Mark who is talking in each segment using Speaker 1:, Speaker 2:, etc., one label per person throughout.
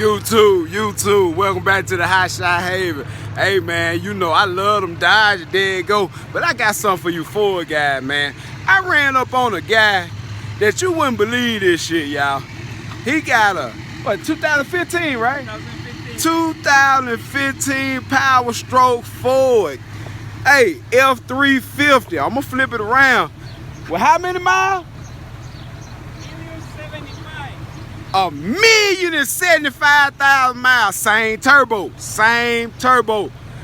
Speaker 1: You too. Welcome back to the Hot Shot Haven. Hey man, you know I love them Dodge, there you go. But I got something for you Ford guy, man. I ran up on a guy that you wouldn't believe this shit, y'all. He got a, what, 2015, right? 2015 Power Stroke Ford. Hey, F-350. I'm gonna flip it around. Well, how many miles? 1,075,000 miles. Same turbo.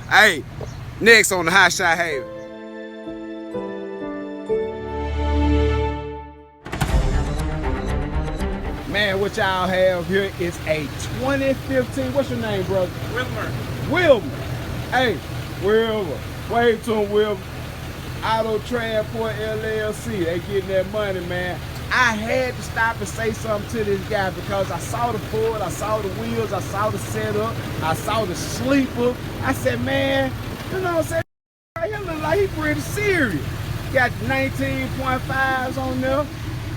Speaker 1: Hey, next on the Hot Shot Haven. Man, what y'all have here is a 2015. What's your name, brother? Wilmer. Hey, Wilmer. Wave to him, Wilmer. Auto Transport LLC. They getting that money, man. I had to stop and say something to this guy because I saw the Ford, I saw the wheels, I saw the setup, I saw the sleeper. I said, man, you know what I'm saying? Right here look like he pretty serious. Got 19.5s on there.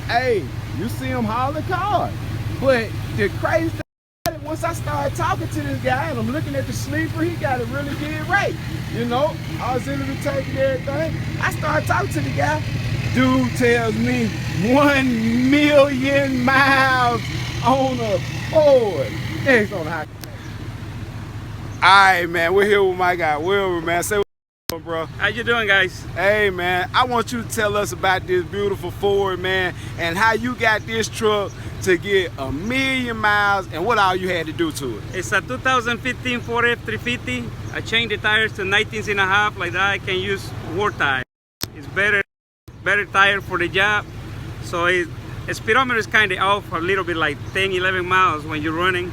Speaker 1: Hey, you see him hauling cars. But the crazy thing about it, once I started talking to this guy and I'm looking at the sleeper, he got it really good right. You know, I was in the tank and everything. I started talking to the guy. Dude tells me 1 million miles on a Ford. Next on the Hot. Alright, man, we're here with my guy Wilmer, man. Say what's up, bro.
Speaker 2: How you doing, guys?
Speaker 1: Hey, man, I want you to tell us about this beautiful Ford, man, and how you got this truck to get 1 million miles and what all you had to do to it.
Speaker 2: It's a 2015 Ford F-350. I changed the tires to 19.5, like that I can use war tires. It's better tire for the job. So the speedometer is kind of off a little bit, like 10-11 miles when you're running.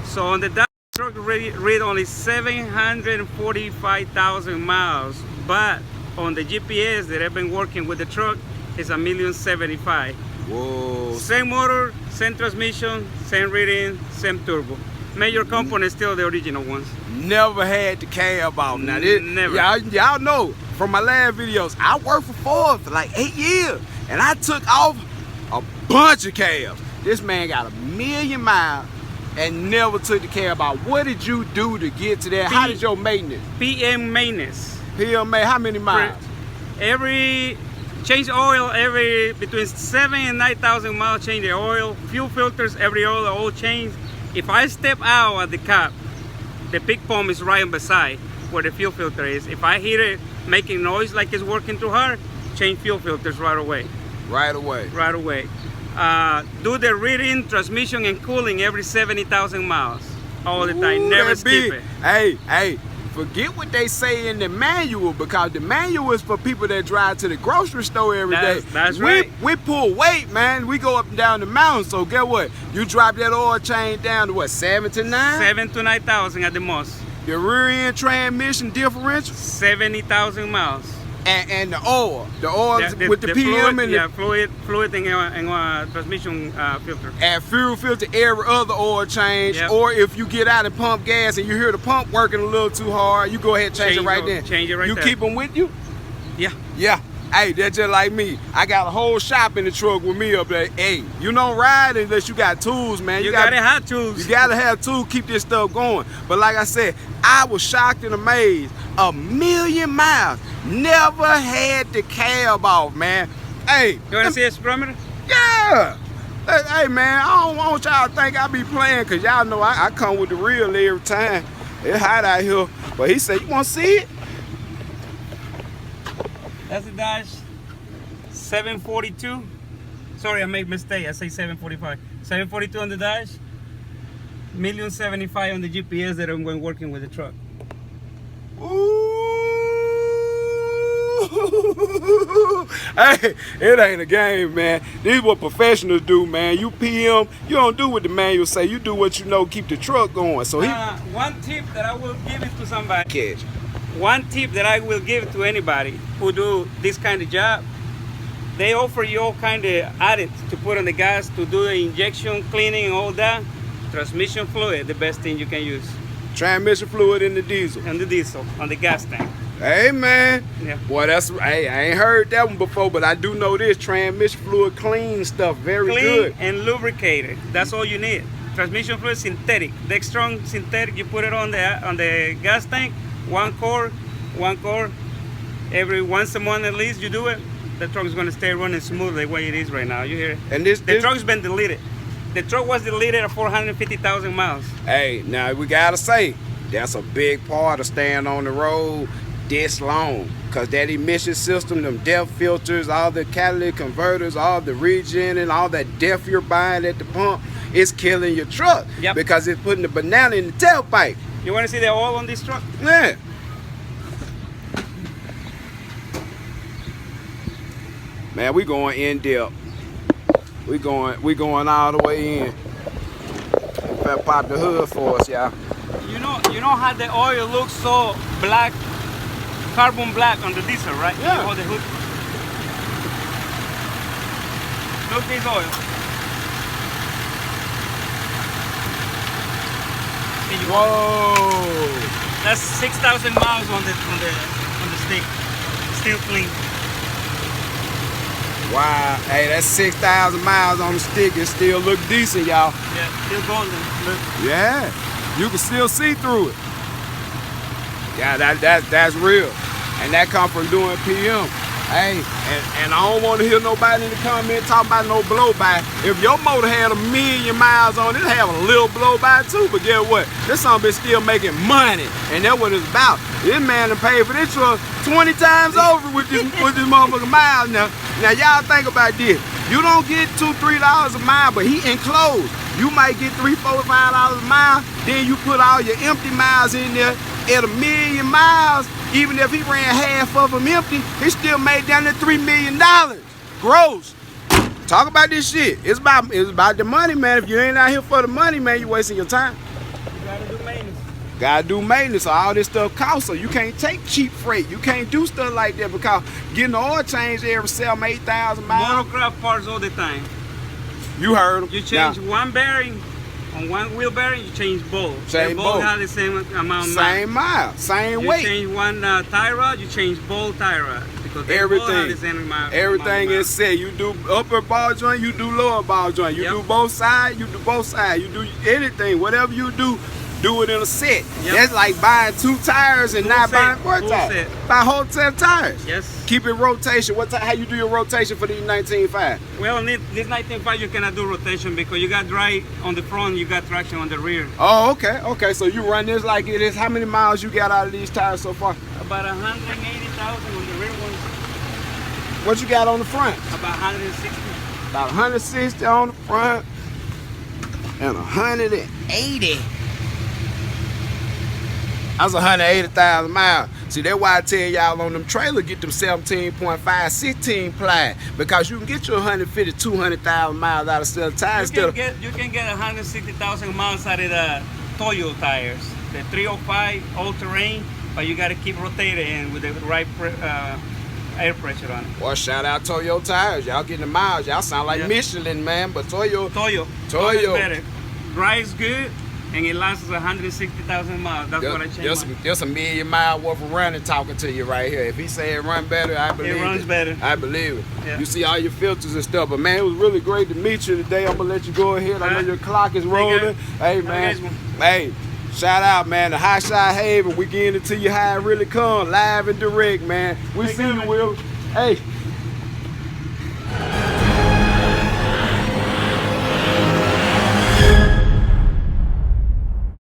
Speaker 2: So on the truck read only 745,000 miles, but on the GPS that I've been working with the truck is 1,075,000.
Speaker 1: Whoa.
Speaker 2: Same motor, same transmission, same reading, same turbo. Major components still the original ones.
Speaker 1: Never had to care about now.
Speaker 2: Never.
Speaker 1: Y'all know from my last videos, I worked for Ford for like 8 years, and I took off a bunch of cabs. This man got 1 million miles and never took the cab about. What did you do to get to that? How did your maintenance?
Speaker 2: PM maintenance.
Speaker 1: PM, how many miles?
Speaker 2: Change oil every between 7,000 and 9,000 miles. Change the oil, fuel filters, every oil change. If I step out at the cap, the pig pump is right on the side where the fuel filter is. If I hear it making noise like it's working too hard, change fuel filters right away.
Speaker 1: Right away.
Speaker 2: Do the reading, transmission, and cooling every 70,000 miles all the time. Never skip it.
Speaker 1: Hey, forget what they say in the manual, because the manual is for people that drive to the grocery store every day.
Speaker 2: That's right.
Speaker 1: We pull weight, man. We go up and down the mountain. So get what? You drop that oil change down to what, 7 to 9?
Speaker 2: 7,000 to 9,000 at the most.
Speaker 1: The rear end transmission differential?
Speaker 2: 70,000 miles.
Speaker 1: And the oil with the PM
Speaker 2: fluid,
Speaker 1: and
Speaker 2: the fluid and transmission filter.
Speaker 1: And fuel filter every other oil change. Yep. Or if you get out and pump gas and you hear the pump working a little too hard, you go ahead and change it right then.
Speaker 2: Change it right
Speaker 1: there. You keep them with you?
Speaker 2: Yeah.
Speaker 1: Yeah. Hey, that's just like me. I got a whole shop in the truck with me up there. Hey, you don't ride unless you got tools, man.
Speaker 2: You gotta have tools.
Speaker 1: You gotta have tools, keep this stuff going. But like I said, I was shocked and amazed. 1 million miles. Never had the cab off, man. Hey.
Speaker 2: You wanna see a speedometer?
Speaker 1: Yeah. Hey, man, I don't want y'all to think I be playing, because y'all know I come with the real every time. It's hot out here. But he said, you wanna see it?
Speaker 2: That's the Dodge 742. Sorry, I made a mistake. I say 745. 742 on the Dodge. 1,075,000 on the GPS that I'm going working with the truck.
Speaker 1: Ooh. Hey, it ain't a game, man. This is what professionals do, man. You PM, you don't do what the manual say. You do what you know, keep the truck going. So
Speaker 2: one tip that I will give it to somebody.
Speaker 1: Catch.
Speaker 2: One tip that I will give to anybody who do this kind of job, they offer you all kind of additives to put on the gas to do the injection, cleaning, and all that. Transmission fluid, the best thing you can use.
Speaker 1: Transmission fluid in the diesel.
Speaker 2: On the diesel, on the gas tank.
Speaker 1: Hey, man.
Speaker 2: Yeah.
Speaker 1: Boy, hey, I ain't heard that one before, but I do know this. Transmission fluid clean stuff, very good.
Speaker 2: Clean and lubricated. That's all you need. transmission fluid synthetic. Dextron synthetic. You put it on the gas tank. One core. Every once a month at least you do it. The truck is going to stay running smooth the way it is right now. You hear it?
Speaker 1: And
Speaker 2: the truck's been deleted. The truck was deleted at 450,000 miles.
Speaker 1: Hey, now we gotta say that's a big part of staying on the road this long, cause that emission system, them DEF filters, all the catalytic converters, all the regen and all that DEF you're buying at the pump, it's killing your truck.
Speaker 2: Yep.
Speaker 1: Because it's putting the banana in the tailpipe.
Speaker 2: You want to see the oil on this truck?
Speaker 1: Yeah. Man, we going in depth. We going all the way in. In fact, pop the hood for us, y'all.
Speaker 2: You know how the oil looks so black, carbon black on the diesel, right?
Speaker 1: Yeah.
Speaker 2: You hold the hood. Look this oil. Here you go.
Speaker 1: Whoa.
Speaker 2: That's 6,000 miles on the stick. Still clean.
Speaker 1: Wow, hey, that's 6,000 miles on the stick. It still look decent, y'all.
Speaker 2: Yeah, still golden. Look.
Speaker 1: Yeah, you can still see through it. Yeah, that's real, and that come from doing PM. Hey, and I don't want to hear nobody in the comment talking about no blow by. If your motor had 1 million miles on it, it'd have a little blow by too. But guess what? This something is still making money, and that's what it's about. This man done paid for this truck 20 times over with this motherfucking miles now. Now y'all think about this. You don't get $2-3 a mile, but he enclosed. You might get $3, $4, $5 a mile. Then you put all your empty miles in there at 1 million miles. Even if he ran half of them empty, he still made down to $3 million gross. Talk about this shit. It's about the money, man. If you ain't out here for the money, man, you wasting your time.
Speaker 2: You gotta do maintenance.
Speaker 1: Gotta do maintenance. All this stuff costs, so you can't take cheap freight. You can't do stuff like that because getting the oil changed every 7,000, 8,000 miles.
Speaker 2: Monocraft parts all the time.
Speaker 1: You heard them.
Speaker 2: You change one bearing on one wheel bearing. You change both.
Speaker 1: Same
Speaker 2: both
Speaker 1: bolt.
Speaker 2: have the same amount. Of
Speaker 1: Same mile, same weight.
Speaker 2: You change one tie rod. You change both tie rod because they both have the same amount.
Speaker 1: Everything is set. You do upper ball joint. You do lower ball joint. You do both sides. You do both sides. You do anything. Whatever you do. Do it in a set.
Speaker 2: Yep.
Speaker 1: That's like buying 2 tires and not buying 4 tires. Buy whole 10 tires.
Speaker 2: Yes.
Speaker 1: Keep it rotation. How you do your rotation for these 19.5?
Speaker 2: Well, this 19.5 you cannot do rotation because you got drive on the front, you got traction on the rear.
Speaker 1: Oh, okay. Okay, so you run this like it is. How many miles you got out of these tires so far?
Speaker 2: About 180,000 on the rear ones.
Speaker 1: What you got on the front?
Speaker 2: About 160.
Speaker 1: About 160 on the front and 180. That's 180,000 miles. See, that's why I tell y'all on them trailers, get them 17.5, 16 ply, because you can get your 150, 200,000 miles out of still tires.
Speaker 2: You can get 160,000 miles out of the Toyo tires, the 305 all-terrain, but you got to keep rotating with the right air pressure on it.
Speaker 1: Well, shout out Toyo tires. Y'all getting the miles. Y'all sound like Michelin, man, but Toyo is
Speaker 2: better. Drives good. And it lasts 160,000 miles. That's what I changed.
Speaker 1: Just 1 million miles worth of running talking to you right here. If he say it run better, I believe it.
Speaker 2: It runs better.
Speaker 1: I believe it.
Speaker 2: Yeah.
Speaker 1: You see all your filters and stuff. But man, it was really great to meet you today. I'm gonna let you go ahead. I know your clock is rolling. Hey man. Hey, shout out, man. The Hot Shot Haven. We getting it to you how it really comes. Live and direct, man. We see you, Will. Hey.